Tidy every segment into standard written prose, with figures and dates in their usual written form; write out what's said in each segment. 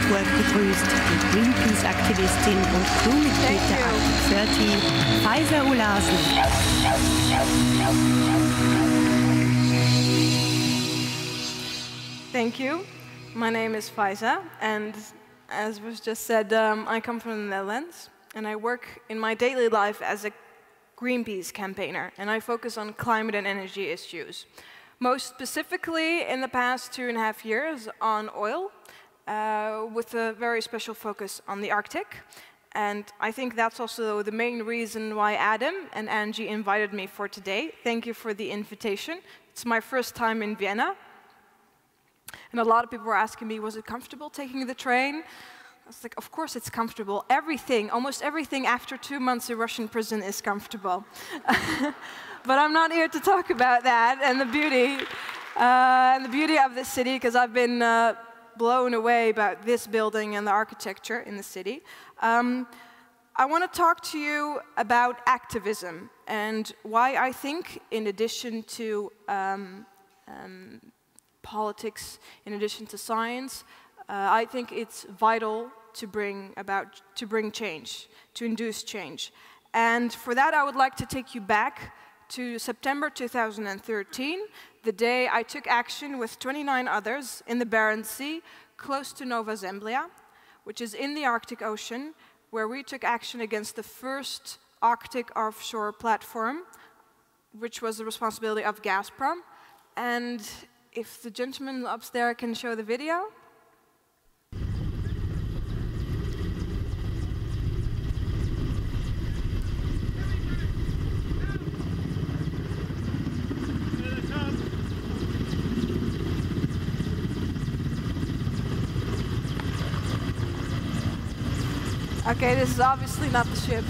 Network begrüßt die Greenpeace-Aktivistin und Crewmitglied der Arctic 30, Faiza Oulahsen. Thank you. My name is Faiza, and as was just said, I come from the Netherlands, and I work in my daily life as a Greenpeace campaigner, and I focus on climate and energy issues. Most specifically, in the past 2.5 years, on oil, with a very special focus on the Arctic. And I think that's also the main reason why Adam and Angie invited me for today. Thank you for the invitation. It's my first time in Vienna. And a lot of people were asking me, was it comfortable taking the train? I was like, of course it's comfortable. Everything, almost everything after 2 months in Russian prison is comfortable. But I'm not here to talk about that and the beauty of this city, because I've been blown away about this building and the architecture in the city. I want to talk to you about activism and why I think, in addition to politics, in addition to science, I think it's vital to bring change, to induce change. And for that, I would like to take you back to September 2013, the day I took action with 29 others in the Barents Sea, close to Nova Zembla, which is in the Arctic Ocean, where we took action against the first Arctic offshore platform, which was the responsibility of Gazprom. And if the gentleman upstairs can show the video. Okay, this is obviously not the ship.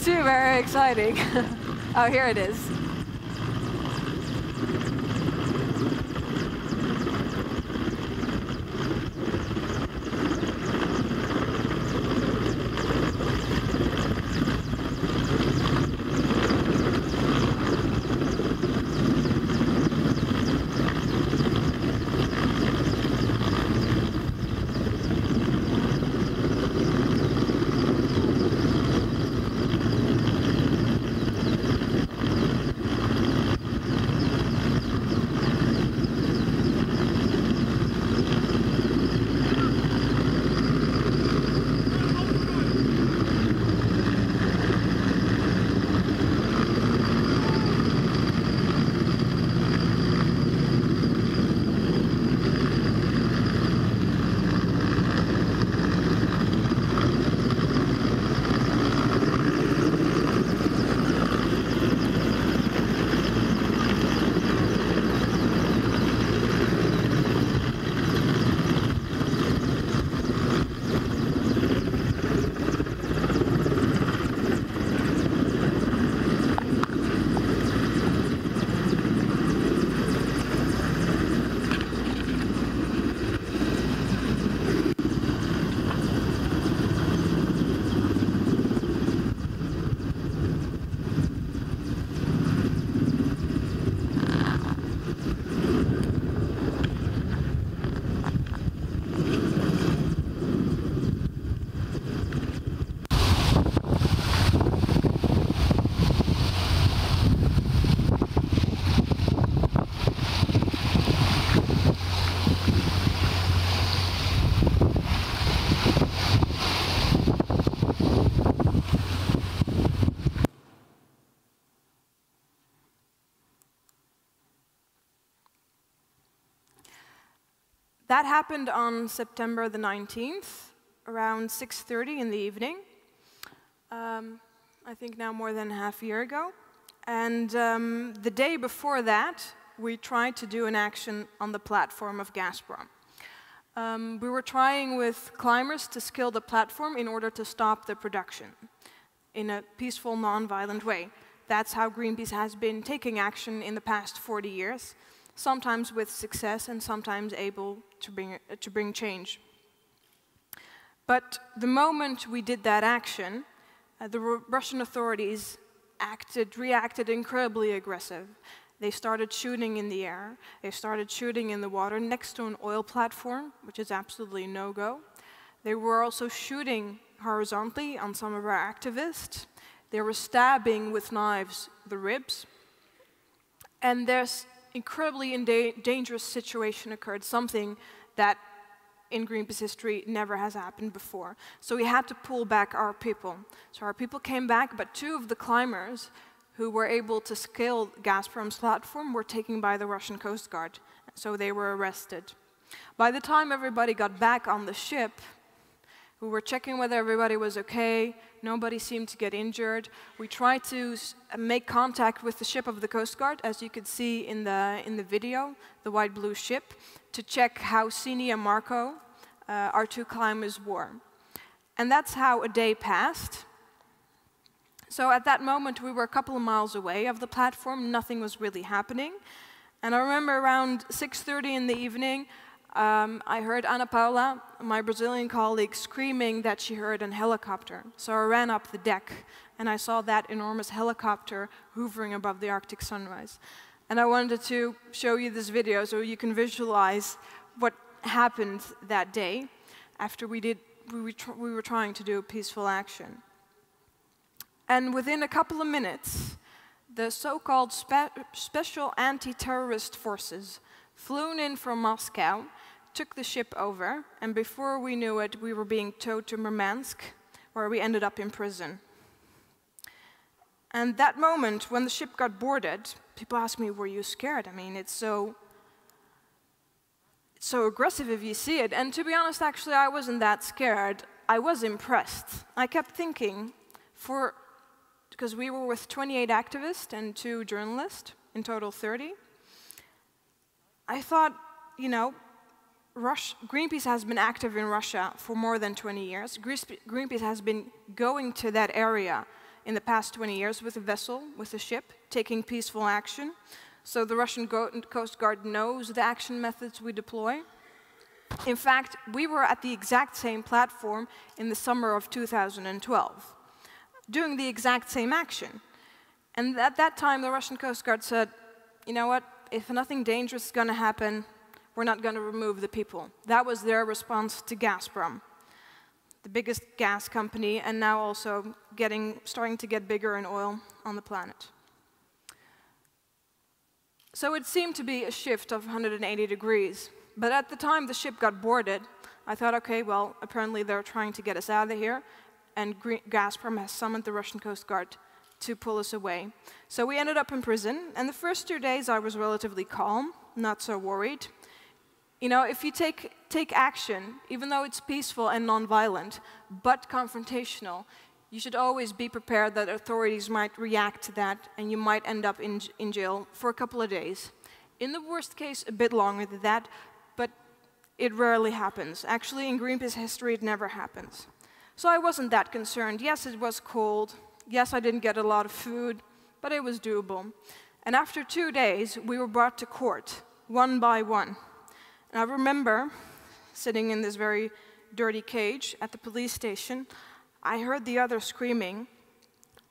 Too very exciting. Oh, here it is. That happened on September the 19th, around 6:30 in the evening. I think now more than half a year ago. And the day before that, we tried to do an action on the platform of Gazprom. We were trying with climbers to scale the platform in order to stop the production in a peaceful, non-violent way. That's how Greenpeace has been taking action in the past 40 years, sometimes with success and sometimes able to bring change. But the moment we did that action, the Russian authorities reacted incredibly aggressive. They started shooting in the air. They started shooting in the water next to an oil platform, which is absolutely no-go. They were also shooting horizontally on some of our activists. They were stabbing with knives the ribs. And this incredibly dangerous situation occurred, something that in Greenpeace history never has happened before. So we had to pull back our people. So our people came back, but 2 of the climbers who were able to scale Gazprom's platform were taken by the Russian Coast Guard. So they were arrested. By the time everybody got back on the ship, we were checking whether everybody was okay. Nobody seemed to get injured. We tried to make contact with the ship of the Coast Guard, as you could see in the video, the white-blue ship, to check how Sini and Marco, our 2 climbers, were. And that's how a day passed. So at that moment, we were a couple of miles away of the platform. Nothing was really happening. And I remember around 6:30 in the evening, I heard Ana Paula, my Brazilian colleague, screaming that she heard a helicopter. So I ran up the deck, and I saw that enormous helicopter hovering above the Arctic sunrise. And I wanted to show you this video so you can visualize what happened that day after we were trying to do a peaceful action. And within a couple of minutes, the so-called special anti-terrorist forces flew in from Moscow, took the ship over, and before we knew it, we were being towed to Murmansk, where we ended up in prison. And that moment, when the ship got boarded, people asked me, were you scared? I mean, it's so aggressive if you see it. And to be honest, actually, I wasn't that scared. I was impressed. I kept thinking, because we were with 28 activists and 2 journalists, in total 30, I thought, you know, Greenpeace has been active in Russia for more than 20 years. Greenpeace has been going to that area in the past 20 years with a vessel, with a ship, taking peaceful action. So the Russian Coast Guard knows the action methods we deploy. In fact, we were at the exact same platform in the summer of 2012, doing the exact same action. And at that time, the Russian Coast Guard said, you know what, if nothing dangerous is going to happen, we're not going to remove the people. That was their response to Gazprom, the biggest gas company, and now also starting to get bigger in oil on the planet. So it seemed to be a shift of 180 degrees. But at the time the ship got boarded, I thought, okay, well, apparently they're trying to get us out of here, and Gazprom has summoned the Russian Coast Guard to pull us away. So we ended up in prison, and the first 2 days I was relatively calm, not so worried. You know, if you take action, even though it's peaceful and non-violent, but confrontational, you should always be prepared that authorities might react to that, and you might end up in jail for a couple of days. In the worst case, a bit longer than that, but it rarely happens. Actually, in Greenpeace history, it never happens. So I wasn't that concerned. Yes, it was cold. Yes, I didn't get a lot of food, but it was doable. And after 2 days, we were brought to court, one by one. And I remember sitting in this very dirty cage at the police station. I heard the others screaming,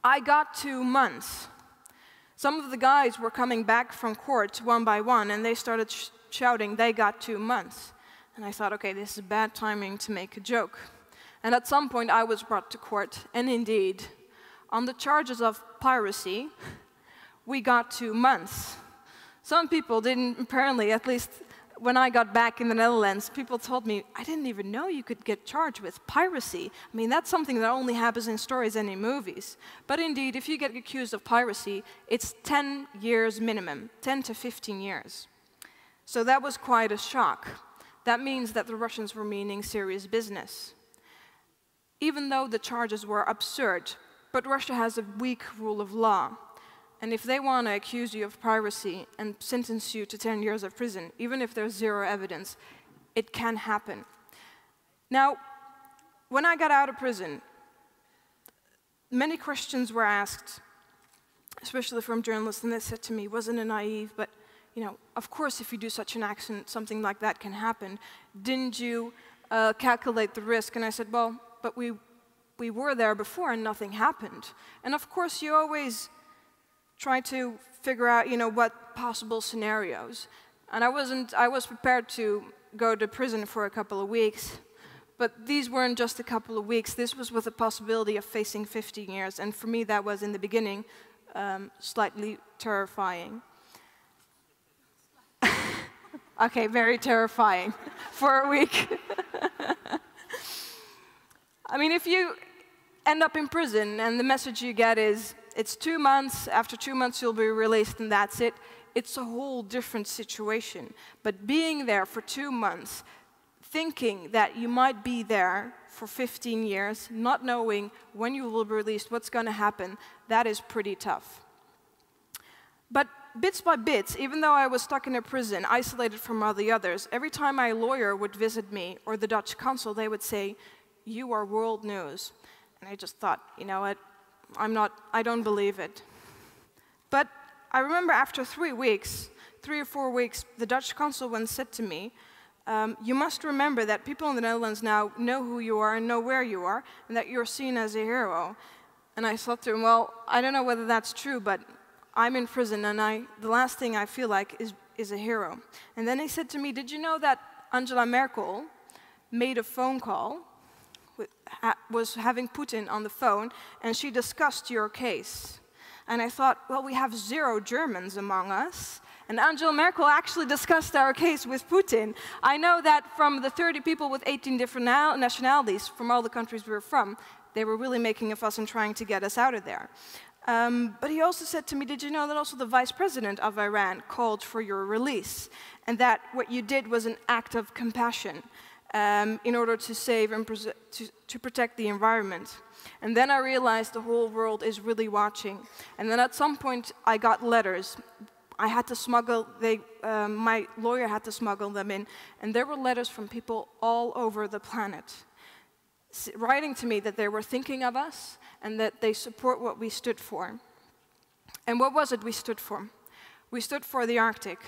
I got 2 months. Some of the guys were coming back from court one by one, and they started shouting, they got 2 months. And I thought, okay, this is bad timing to make a joke. And at some point, I was brought to court, and indeed, on the charges of piracy, we got 2 months. Some people didn't, apparently, at least when I got back in the Netherlands, people told me, I didn't even know you could get charged with piracy. I mean, that's something that only happens in stories and in movies. But indeed, if you get accused of piracy, it's 10 years minimum, 10 to 15 years. So that was quite a shock. That means that the Russians were meaning serious business. Even though the charges were absurd, but Russia has a weak rule of law. And if they want to accuse you of piracy and sentence you to 10 years of prison, even if there's zero evidence, it can happen. Now, when I got out of prison, many questions were asked, especially from journalists, and they said to me, wasn't it naive, but you know, of course if you do such an action, something like that can happen. Didn't you calculate the risk? And I said, well, but we were there before and nothing happened. And of course you always try to figure out, what possible scenarios. And I was prepared to go to prison for a couple of weeks, but these weren't just a couple of weeks. This was with the possibility of facing 15 years, and for me that was, in the beginning, slightly terrifying. Okay, very terrifying for a week. I mean, if you end up in prison and the message you get is, it's 2 months, after 2 months you'll be released and that's it, it's a whole different situation. But being there for 2 months, thinking that you might be there for 15 years, not knowing when you will be released, what's going to happen, that is pretty tough. But bits by bits, even though I was stuck in a prison, isolated from all the others, every time my lawyer would visit me, or the Dutch consul, they would say, "You are world news." And I just thought, you know what, I don't believe it. But I remember after 3 or 4 weeks, the Dutch consul once said to me, "You must remember that people in the Netherlands now know who you are and know where you are, and that you're seen as a hero." And I thought to him, well, I don't know whether that's true, but I'm in prison, and the last thing I feel like is a hero. And then he said to me, "Did you know that Angela Merkel made a phone call, was having Putin on the phone, and she discussed your case?" And I thought, well, we have 0 Germans among us, and Angela Merkel actually discussed our case with Putin. I know that from the 30 people with 18 different nationalities from all the countries we were from, they were really making a fuss and trying to get us out of there. But he also said to me, "Did you know that also the vice president of Iran called for your release, and that what you did was an act of compassion in order to save and to protect the environment?" And then I realized the whole world is really watching. And then at some point I got letters. I had to smuggle, my lawyer had to smuggle them in, and there were letters from people all over the planet, writing to me that they were thinking of us and that they support what we stood for. And what was it we stood for? We stood for the Arctic.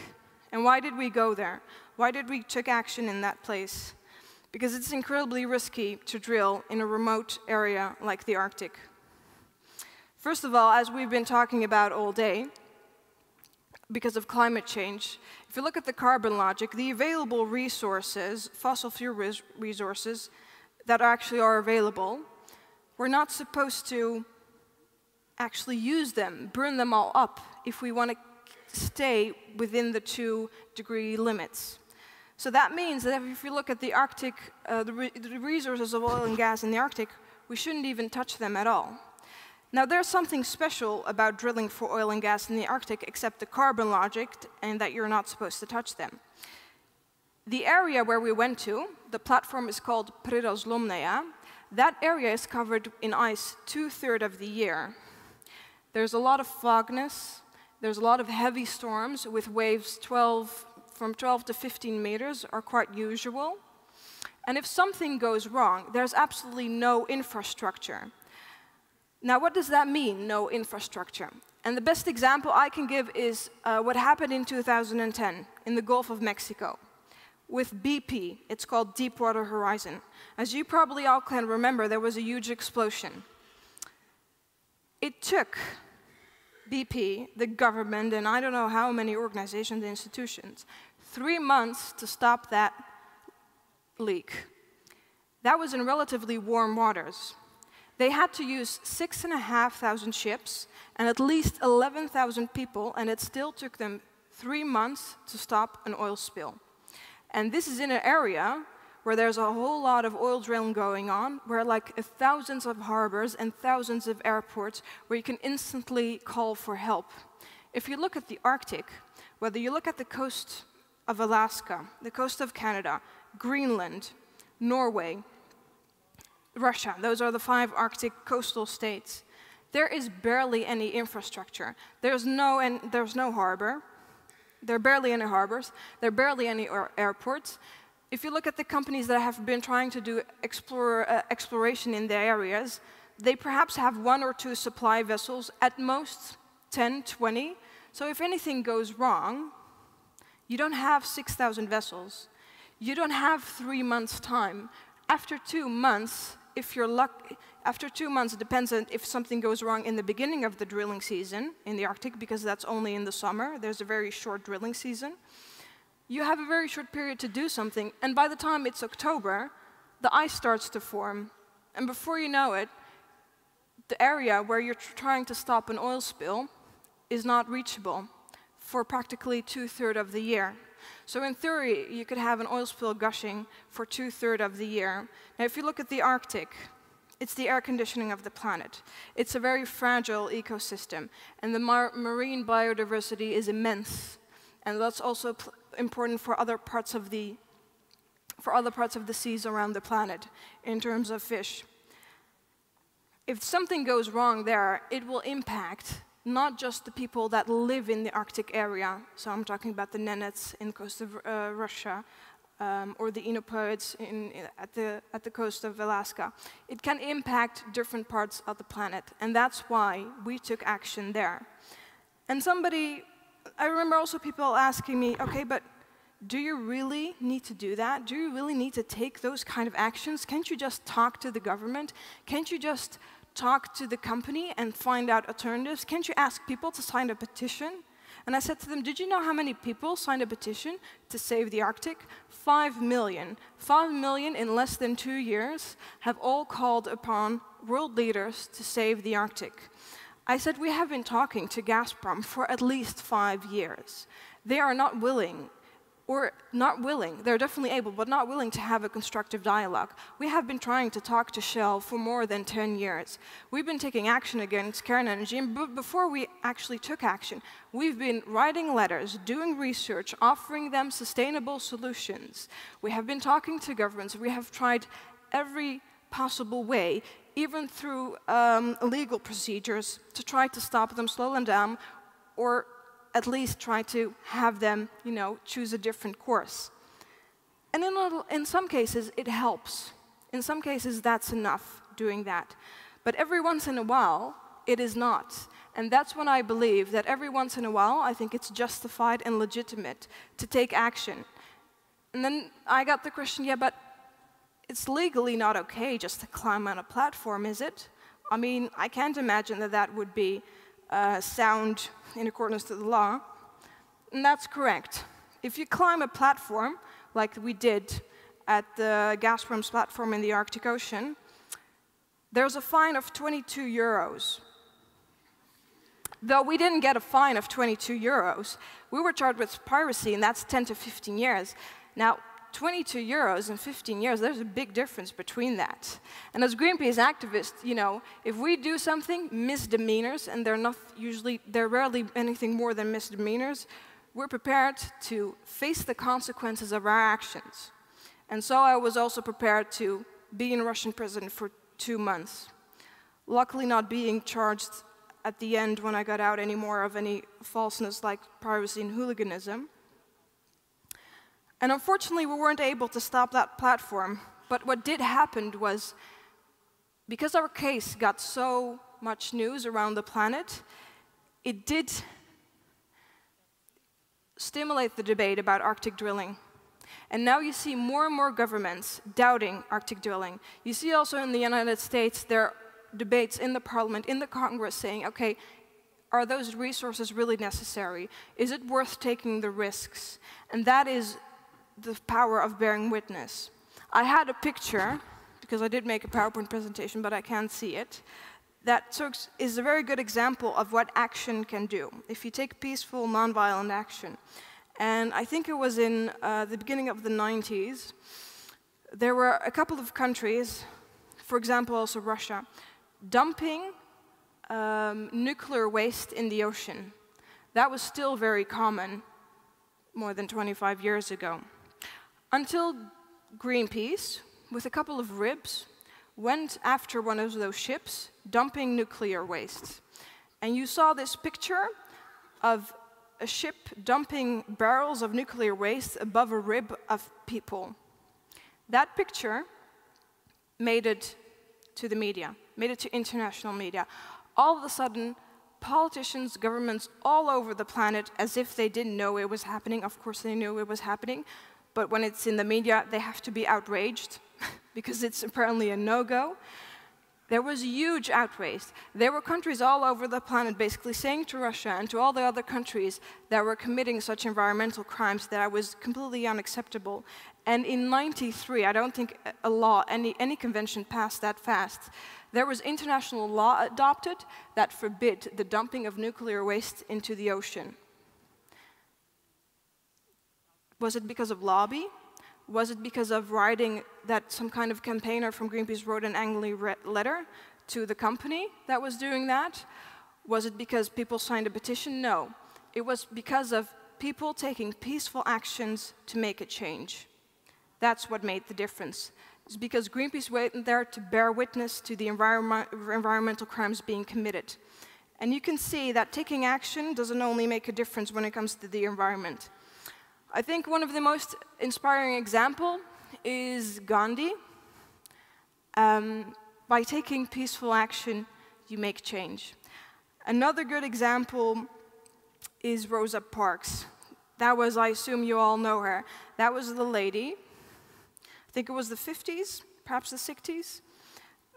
And why did we go there? Why did we take action in that place? Because it's incredibly risky to drill in a remote area like the Arctic. First of all, as we've been talking about all day, because of climate change, if you look at the carbon logic, the available resources, fossil fuel resources that actually are available, we're not supposed to actually use them, burn them all up, if we want to stay within the 2-degree limits. So that means that if you look at the Arctic, the resources of oil and gas in the Arctic, we shouldn't even touch them at all. Now, there's something special about drilling for oil and gas in the Arctic, except the carbon logic, and that you're not supposed to touch them. The area where we went to, the platform is called Prirozlomneja. That area is covered in ice 2/3 of the year. There's a lot of fogness. There's a lot of heavy storms with waves from 12 to 15 meters are quite usual. And if something goes wrong, there's absolutely no infrastructure. Now, what does that mean, no infrastructure? And the best example I can give is what happened in 2010 in the Gulf of Mexico with BP. It's called Deepwater Horizon. As you probably all can remember, there was a huge explosion. It took BP, the government, and I don't know how many organizations and institutions, 3 months to stop that leak. That was in relatively warm waters. They had to use 6,500 ships and at least 11,000 people, and it still took them 3 months to stop an oil spill. And this is in an area where there's a whole lot of oil drilling going on, where like thousands of harbors and thousands of airports where you can instantly call for help. If you look at the Arctic, whether you look at the coast of Alaska, the coast of Canada, Greenland, Norway, Russia, those are the 5 Arctic coastal states, there is barely any infrastructure. There's no harbor. There are barely any harbors. There are barely any airports. If you look at the companies that have been trying to do exploration in the areas, they perhaps have 1 or 2 supply vessels, at most 10, 20. So if anything goes wrong, you don't have 6,000 vessels. You don't have 3 months' time. After 2 months, if you're lucky, after 2 months, it depends on if something goes wrong in the beginning of the drilling season in the Arctic, because that's only in the summer. There's a very short drilling season. You have a very short period to do something, and by the time it's October, the ice starts to form. And before you know it, the area where you're trying to stop an oil spill is not reachable for practically 2/3 of the year. So in theory, you could have an oil spill gushing for 2/3 of the year. Now, if you look at the Arctic, it's the air conditioning of the planet. It's a very fragile ecosystem, and the marine biodiversity is immense. And that's also important for other parts of the seas around the planet in terms of fish. If something goes wrong there, it will impact not just the people that live in the Arctic area, so I'm talking about the Nenets in the coast of Russia, or the Inupiats at the coast of Alaska. It can impact different parts of the planet, and that's why we took action there. And I remember also people asking me, okay, but do you really need to do that? Do you really need to take those kind of actions? Can't you just talk to the government? Can't you just talk to the company and find out alternatives? Can't you ask people to sign a petition? And I said to them, did you know how many people signed a petition to save the Arctic? 5 million. 5 million in less than 2 years have all called upon world leaders to save the Arctic. I said, we have been talking to Gazprom for at least 5 years. They are not willing, they're definitely able, but not willing to have a constructive dialogue. We have been trying to talk to Shell for more than 10 years. We've been taking action against Cairn Energy, and before we actually took action, we've been writing letters, doing research, offering them sustainable solutions. We have been talking to governments. We have tried every possible way, even through legal procedures, to try to stop them, slow them down, or at least try to have them, choose a different course. And in some cases, it helps. In some cases, that's enough, doing that. But every once in a while, it is not. And that's when I believe that every once in a while, I think it's justified and legitimate to take action. And then I got the question, yeah, but it's legally not okay just to climb on a platform, is it? I mean, I can't imagine that that would be sound in accordance to the law. And that's correct. If you climb a platform, like we did at the Gazprom's platform in the Arctic Ocean, there's a fine of 22 euros. Though we didn't get a fine of 22 euros, we were charged with piracy, and that's 10 to 15 years. Now, 22 euros and 15 years, there's a big difference between that. And as Greenpeace activists, if we do something, misdemeanors, and they're rarely anything more than misdemeanors, we're prepared to face the consequences of our actions. And so I was also prepared to be in Russian prison for 2 months. Luckily not being charged at the end when I got out anymore of any falseness like piracy and hooliganism. And unfortunately, we weren't able to stop that platform. But what did happen was, because our case got so much news around the planet, it did stimulate the debate about Arctic drilling. And now you see more and more governments doubting Arctic drilling. You see also in the United States, there are debates in the parliament, in the Congress, saying, okay, are those resources really necessary? Is it worth taking the risks? And that is the power of bearing witness. I had a picture, because I did make a PowerPoint presentation, but I can't see it, that is a very good example of what action can do, if you take peaceful, nonviolent action. And I think it was in the beginning of the 90s, there were a couple of countries, for example also Russia, dumping nuclear waste in the ocean. That was still very common more than 25 years ago. Until Greenpeace, with a couple of ribs, went after one of those ships dumping nuclear waste. And you saw this picture of a ship dumping barrels of nuclear waste above a rib of people. That picture made it to the media, made it to international media. All of a sudden, politicians, governments all over the planet, as if they didn't know it was happening. Of course they knew it was happening, but when it's in the media, they have to be outraged. because it's apparently a no-go. There was huge outrage. There were countries all over the planet basically saying to Russia and to all the other countries that were committing such environmental crimes that it was completely unacceptable. And in '93, I don't think a law, any convention passed that fast. There was international law adopted that forbid the dumping of nuclear waste into the ocean. Was it because of lobby? Was it because of writing that some kind of campaigner from Greenpeace wrote an angry letter to the company that was doing that? Was it because people signed a petition? No. It was because of people taking peaceful actions to make a change. That's what made the difference. It's because Greenpeace went there to bear witness to the environmental crimes being committed. And you can see that taking action doesn't only make a difference when it comes to the environment. I think one of the most inspiring examples is Gandhi. By taking peaceful action, you make change. Another good example is Rosa Parks. That was, I assume you all know her, that was the lady, I think it was the 50s, perhaps the 60s,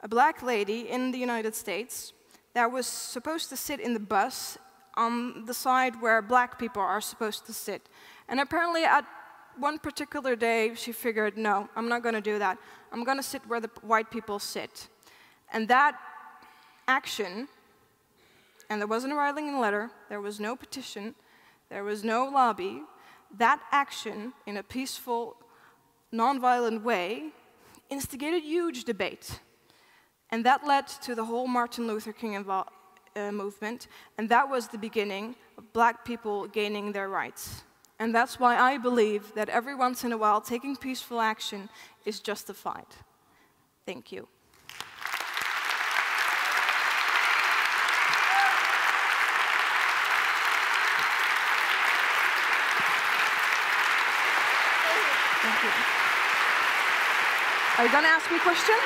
a black lady in the United States that was supposed to sit in the bus on the side where black people are supposed to sit. And apparently at one particular day, she figured, no, I'm not going to do that. I'm going to sit where the white people sit. And that action, and there wasn't a writing letter, there was no petition, there was no lobby, that action in a peaceful, nonviolent way instigated huge debate. And that led to the whole Martin Luther King movement, and that was the beginning of black people gaining their rights. And that's why I believe that every once in a while, taking peaceful action is justified. Thank you. Thank you. Are you going to ask me questions?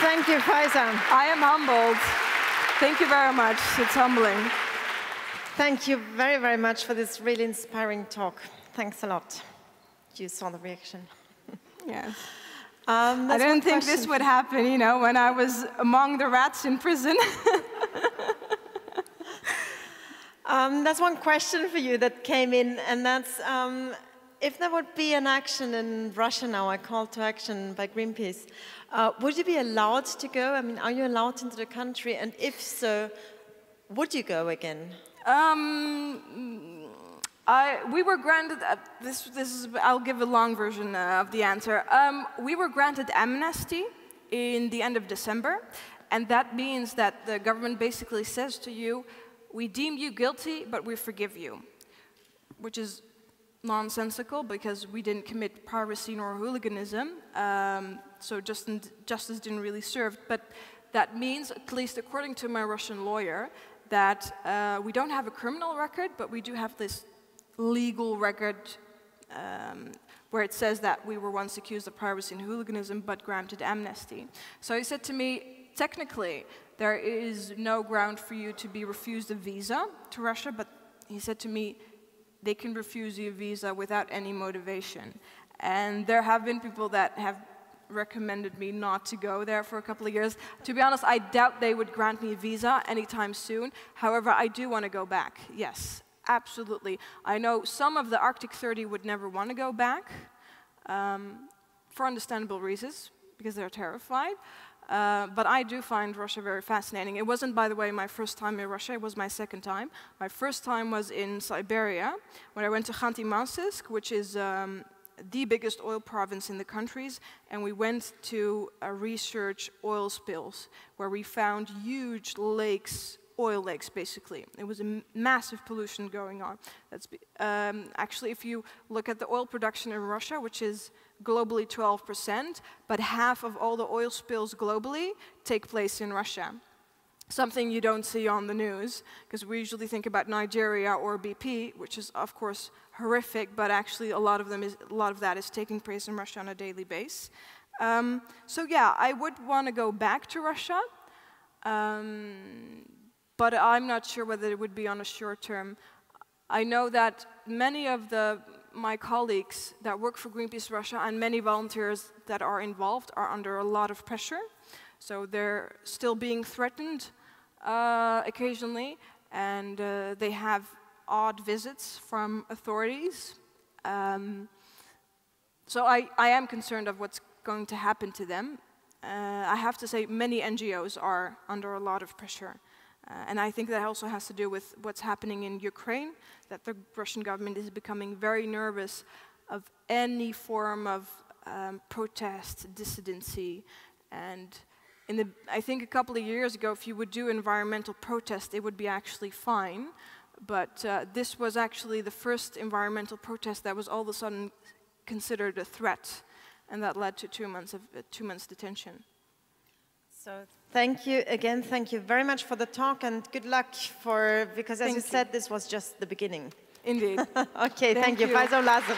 Thank you, Faiza. I am humbled. Thank you very much. It's humbling. Thank you very, very much for this really inspiring talk. Thanks a lot. You saw the reaction. Yes. I didn't think this would happen, you know, when I was among the rats in prison. There's one question for you that came in, and that's if there would be an action in Russia now, a call to action by Greenpeace, would you be allowed to go? I mean, are you allowed into the country? And if so, would you go again? We were granted, I'll give a long version of the answer. We were granted amnesty in the end of December, and that means that the government basically says to you, we deem you guilty, but we forgive you, which is nonsensical because we didn't commit piracy nor hooliganism, so justice didn't really serve. But that means, at least according to my Russian lawyer, that we don't have a criminal record, but we do have this legal record where it says that we were once accused of piracy and hooliganism, but granted amnesty. So he said to me, technically, there is no ground for you to be refused a visa to Russia, but he said to me, they can refuse you a visa without any motivation. And there have been people that have recommended me not to go there for a couple of years. To be honest, I doubt they would grant me a visa anytime soon. However, I do want to go back, yes. absolutely. I know some of the Arctic 30 would never want to go back, for understandable reasons, because they're terrified. But I do find Russia very fascinating. It wasn't, by the way, my first time in Russia. It was my second time. My first time was in Siberia, when I went to Khanty-Mansiysk, which is the biggest oil province in the countries, and we went to research oil spills, where we found huge lakes, oil lakes, basically. It was a massive pollution going on. That's actually, if you look at the oil production in Russia, which is globally 12%, but half of all the oil spills globally take place in Russia. Something you don't see on the news, because we usually think about Nigeria or BP, which is, of course, horrific, but actually a lot of that is taking place in Russia on a daily basis. So yeah, I would want to go back to Russia, but I'm not sure whether it would be on a short term. I know that many of my colleagues that work for Greenpeace Russia and many volunteers that are involved are under a lot of pressure. So they're still being threatened occasionally, and they have odd visits from authorities. So I am concerned of what's going to happen to them. I have to say many NGOs are under a lot of pressure. And I think that also has to do with what's happening in Ukraine, that the Russian government is becoming very nervous of any form of protest, dissidency. And I think a couple of years ago, if you would do environmental protest, it would be actually fine. But this was actually the first environmental protest that was all of a sudden considered a threat, and that led to 2 months detention. So thank you again. Thank you very much for the talk, and good luck because as you said, this was just the beginning. Indeed. Okay, thank you. Faiza Oulahsen.